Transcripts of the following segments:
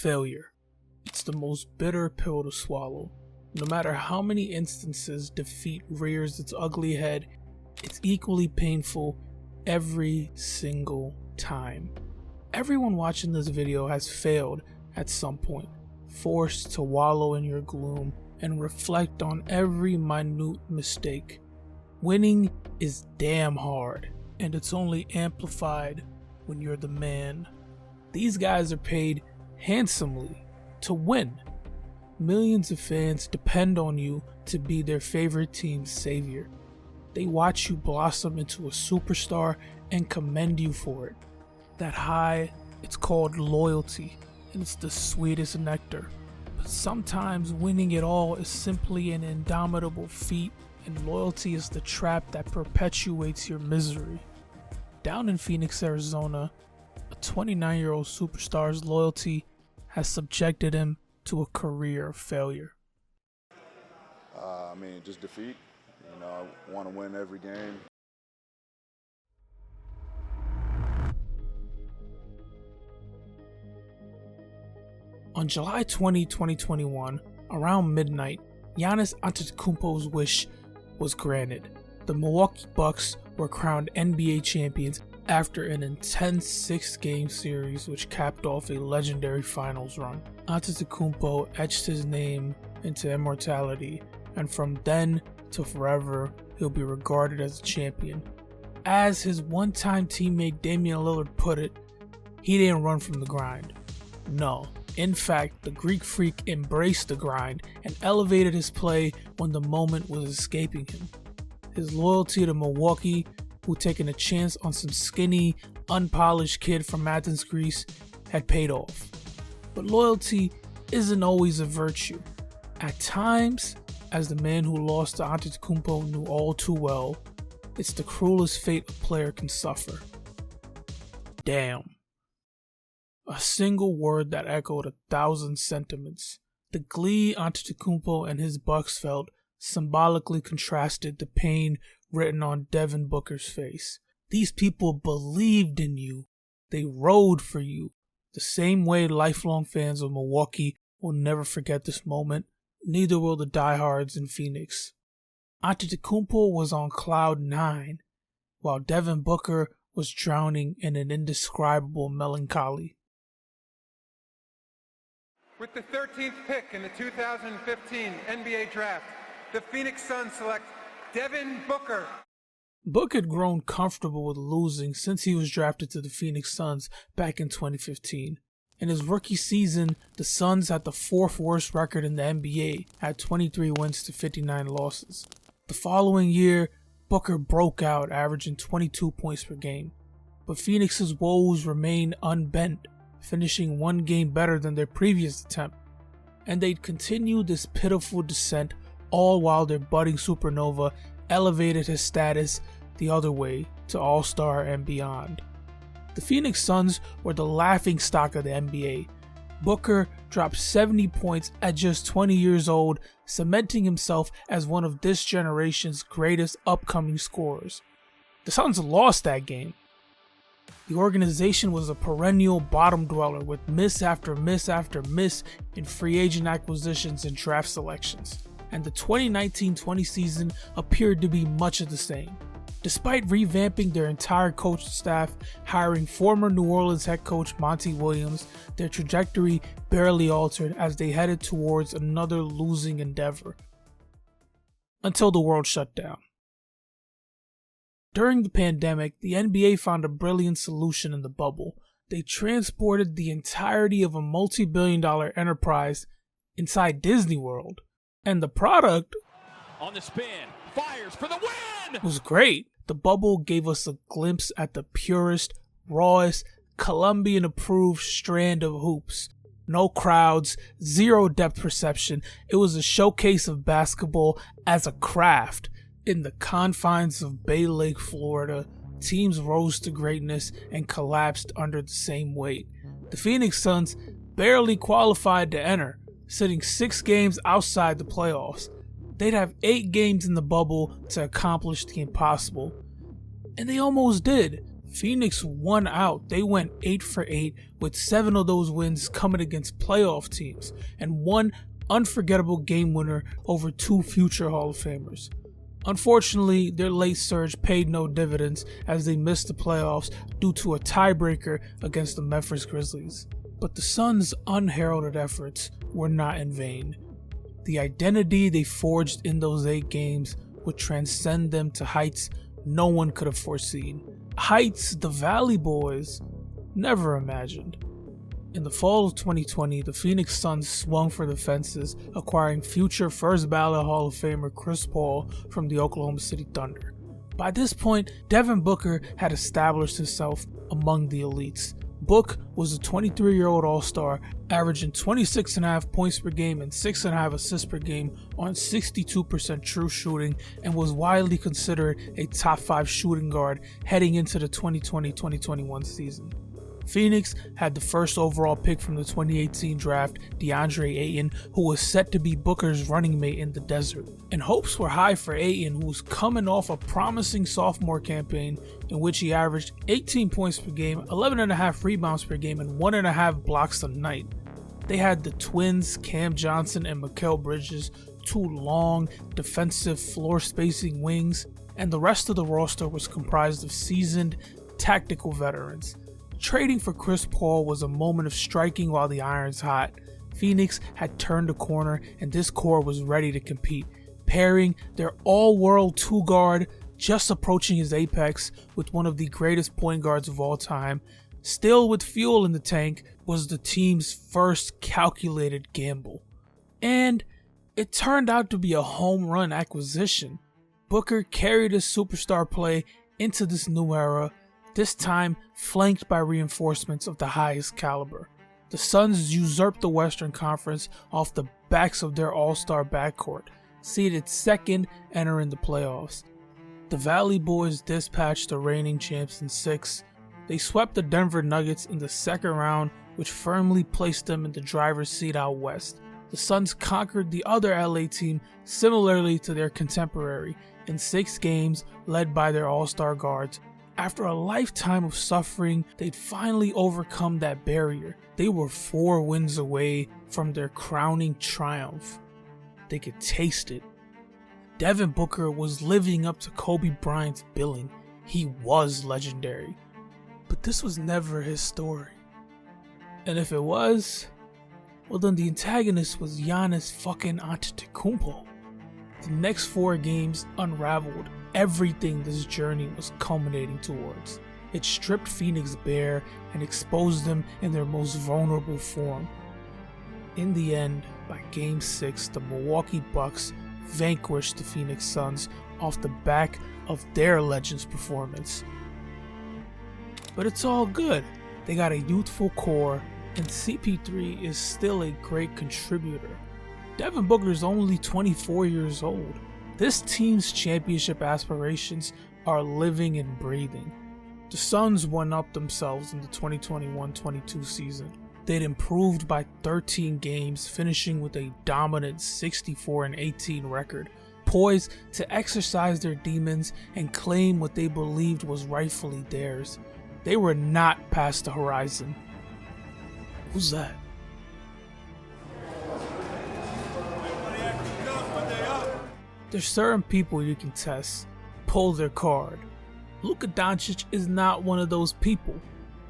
Failure. It's the most bitter pill to swallow. No matter how many instances defeat rears its ugly head, it's equally painful every single time. Everyone watching this video has failed at some point, forced to wallow in your gloom and reflect on every minute mistake. Winning is damn hard, and it's only amplified when you're the man. These guys are paid handsomely to win. Millions of fans depend on you to be their favorite team's savior. They watch you blossom into a superstar and commend you for it. That high, it's called loyalty, and it's the sweetest nectar. But sometimes winning it all is simply an indomitable feat, and loyalty is the trap that perpetuates your misery. Down in Phoenix, Arizona, a 29-year-old superstar's loyalty has subjected him to a career of failure. Just defeat. I want to win every game. On July 20, 2021, around midnight, Giannis Antetokounmpo's wish was granted. The Milwaukee Bucks were crowned NBA champions after an intense 6-game series which capped off a legendary finals run. Antetokounmpo etched his name into immortality, and from then to forever, he'll be regarded as a champion. As his one-time teammate Damian Lillard put it, he didn't run from the grind. No, in fact, the Greek Freak embraced the grind and elevated his play when the moment was escaping him. His loyalty to Milwaukee, who'd taken a chance on some skinny, unpolished kid from Athens, Greece, had paid off. But loyalty isn't always a virtue. At times, as the man who lost to Antetokounmpo knew all too well, it's the cruelest fate a player can suffer. Damn. A single word that echoed 1,000 sentiments. The glee Antetokounmpo and his Bucks felt symbolically contrasted the pain written on Devin Booker's face. These people believed in you. They rode for you. The same way lifelong fans of Milwaukee will never forget this moment, neither will the diehards in Phoenix. Antetokounmpo was on cloud 9, while Devin Booker was drowning in an indescribable melancholy. With the 13th pick in the 2015 NBA Draft, the Phoenix Suns select Devin Booker. Book had grown comfortable with losing since he was drafted to the Phoenix Suns back in 2015. In his rookie season, the Suns had the 4th worst record in the NBA at 23 wins to 59 losses. The following year, Booker broke out, averaging 22 points per game. But Phoenix's woes remained unbent, finishing one game better than their previous attempt. And they'd continued this pitiful descent all while their budding supernova elevated his status the other way to All-Star and beyond. The Phoenix Suns were the laughingstock of the NBA. Booker dropped 70 points at just 20 years old, cementing himself as one of this generation's greatest upcoming scorers. The Suns lost that game. The organization was a perennial bottom dweller with miss after miss after miss in free agent acquisitions and draft selections, and the 2019-20 season appeared to be much of the same. Despite revamping their entire coaching staff, hiring former New Orleans head coach Monty Williams, their trajectory barely altered as they headed towards another losing endeavor. Until the world shut down. During the pandemic, the NBA found a brilliant solution in the bubble. They transported the entirety of a multi-billion-dollar enterprise inside Disney World. And the product on the spin, fires for the win! Was great. The bubble gave us a glimpse at the purest, rawest, Colombian-approved strand of hoops. No crowds, zero depth perception. It was a showcase of basketball as a craft. In the confines of Bay Lake, Florida, teams rose to greatness and collapsed under the same weight. The Phoenix Suns barely qualified to enter, sitting 6 games outside the playoffs. They'd have 8 games in the bubble to accomplish the impossible. And they almost did, Phoenix won out. They went 8 for 8, with 7 of those wins coming against playoff teams, and one unforgettable game winner over 2 future Hall of Famers. Unfortunately, their late surge paid no dividends as they missed the playoffs due to a tiebreaker against the Memphis Grizzlies. But the Suns' unheralded efforts were not in vain. The identity they forged in those 8 games would transcend them to heights no one could have foreseen. Heights the Valley Boys never imagined. In the fall of 2020, the Phoenix Suns swung for the fences, acquiring future first ballot Hall of Famer Chris Paul from the Oklahoma City Thunder. By this point, Devin Booker had established himself among the elites. Book was a 23-year-old all-star, averaging 26.5 points per game and 6.5 assists per game on 62% true shooting, and was widely considered a top 5 shooting guard heading into the 2020-2021 season. Phoenix had the first overall pick from the 2018 draft, DeAndre Ayton, who was set to be Booker's running mate in the desert. And hopes were high for Ayton, who was coming off a promising sophomore campaign in which he averaged 18 points per game, 11.5 rebounds per game, and 1.5 blocks a night. They had the twins, Cam Johnson and Mikal Bridges, 2 long, defensive floor spacing wings, and the rest of the roster was comprised of seasoned, tactical veterans. Trading for Chris Paul was a moment of striking while the iron's hot. Phoenix had turned a corner and this core was ready to compete, pairing their all-world 2-guard just approaching his apex with one of the greatest point guards of all time. Still with fuel in the tank was the team's first calculated gamble. And it turned out to be a home run acquisition. Booker carried his superstar play into this new era, this time flanked by reinforcements of the highest caliber. The Suns usurped the Western Conference off the backs of their all-star backcourt, seeded second entering the playoffs. The Valley Boys dispatched the reigning champs in 6. They swept the Denver Nuggets in the second round, which firmly placed them in the driver's seat out west. The Suns conquered the other LA team similarly to their contemporary in 6 games, led by their all-star guards. After a lifetime of suffering, they'd finally overcome that barrier. They were 4 wins away from their crowning triumph. They could taste it. Devin Booker was living up to Kobe Bryant's billing. He was legendary. But this was never his story. And if it was, well then the antagonist was Giannis fucking Antetokounmpo. The next 4 games unraveled everything this journey was culminating towards. It stripped Phoenix bare and exposed them in their most vulnerable form. In the end, by Game 6, the Milwaukee Bucks vanquished the Phoenix Suns off the back of their Legends performance. But it's all good. They got a youthful core, and CP3 is still a great contributor. Devin Booker is only 24 years old. This team's championship aspirations are living and breathing. The Suns one-upped themselves in the 2021-22 season. They'd improved by 13 games, finishing with a dominant 64-18 record, poised to exercise their demons and claim what they believed was rightfully theirs. They were not past the horizon. Who's that? There's certain people you can test, pull their card. Luka Doncic is not one of those people.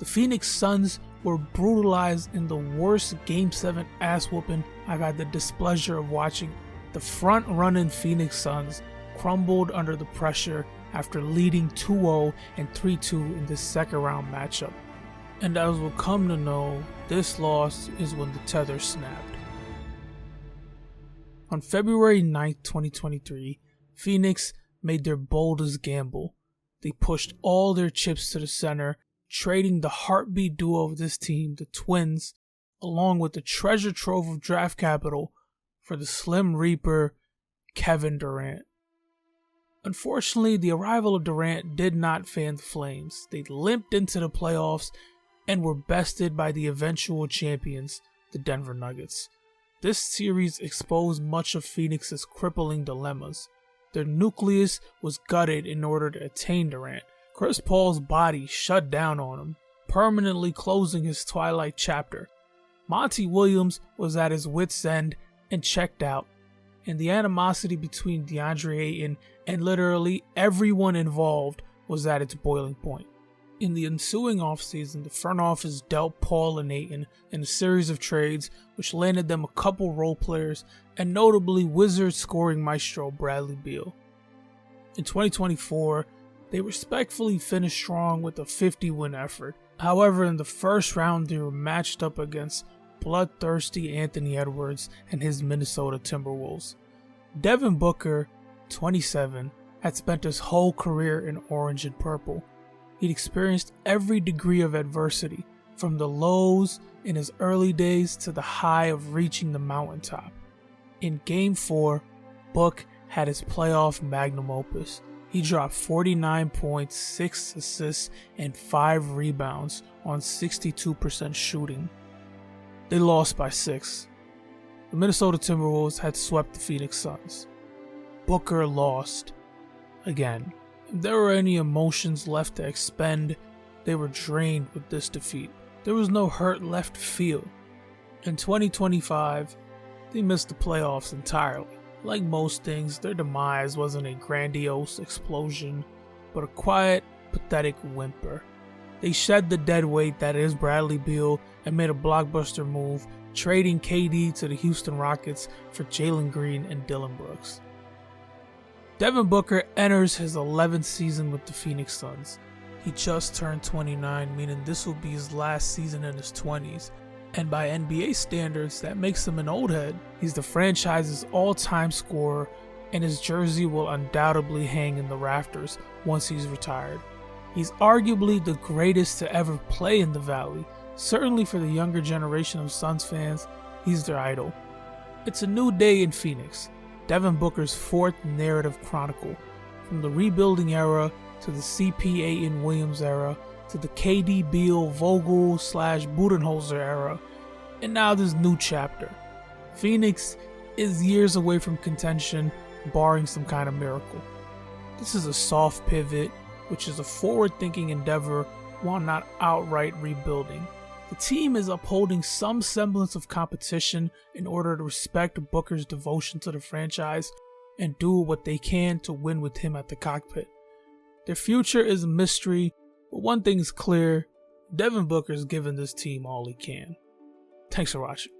The Phoenix Suns were brutalized in the worst Game 7 ass whooping I've had the displeasure of watching. The front-running Phoenix Suns crumbled under the pressure after leading 2-0 and 3-2 in this second round matchup. And as we'll come to know, this loss is when the tether snapped. On February 9, 2023, Phoenix made their boldest gamble. They pushed all their chips to the center, trading the heartbeat duo of this team, the Twins, along with the treasure trove of draft capital for the Slim Reaper, Kevin Durant. Unfortunately, the arrival of Durant did not fan the flames. They limped into the playoffs and were bested by the eventual champions, the Denver Nuggets. This series exposed much of Phoenix's crippling dilemmas. Their nucleus was gutted in order to attain Durant, Chris Paul's body shut down on him, permanently closing his twilight chapter. Monty Williams was at his wit's end and checked out, and the animosity between DeAndre Ayton and literally everyone involved was at its boiling point. In the ensuing offseason, the front office dealt Paul and Ayton in a series of trades which landed them a couple role players and notably Wizards scoring maestro Bradley Beal. In 2024, they respectfully finished strong with a 50-win effort. However, in the first round, they were matched up against bloodthirsty Anthony Edwards and his Minnesota Timberwolves. Devin Booker, 27, had spent his whole career in orange and purple. He'd experienced every degree of adversity, from the lows in his early days to the high of reaching the mountaintop. In Game 4, Book had his playoff magnum opus. He dropped 49 points, 6 assists, and 5 rebounds on 62% shooting. They lost by 6. The Minnesota Timberwolves had swept the Phoenix Suns. Booker lost again. If there were any emotions left to expend, they were drained with this defeat. There was no hurt left to feel. In 2025, they missed the playoffs entirely. Like most things, their demise wasn't a grandiose explosion, but a quiet, pathetic whimper. They shed the dead weight that is Bradley Beal and made a blockbuster move, trading KD to the Houston Rockets for Jalen Green and Dillon Brooks. Devin Booker enters his 11th season with the Phoenix Suns. He just turned 29, meaning this will be his last season in his 20s. And by NBA standards, that makes him an old head. He's the franchise's all-time scorer, and his jersey will undoubtedly hang in the rafters once he's retired. He's arguably the greatest to ever play in the Valley. Certainly for the younger generation of Suns fans, he's their idol. It's a new day in Phoenix. Devin Booker's fourth narrative chronicle, from the rebuilding era to the CP8 and Williams era to the KD Beal Vogel / Budenholzer era, and now this new chapter. Phoenix is years away from contention, barring some kind of miracle. This is a soft pivot, which is a forward-thinking endeavor while not outright rebuilding. The team is upholding some semblance of competition in order to respect Booker's devotion to the franchise and do what they can to win with him at the cockpit. Their future is a mystery, but one thing is clear, Devin Booker's given this team all he can. Thanks for watching.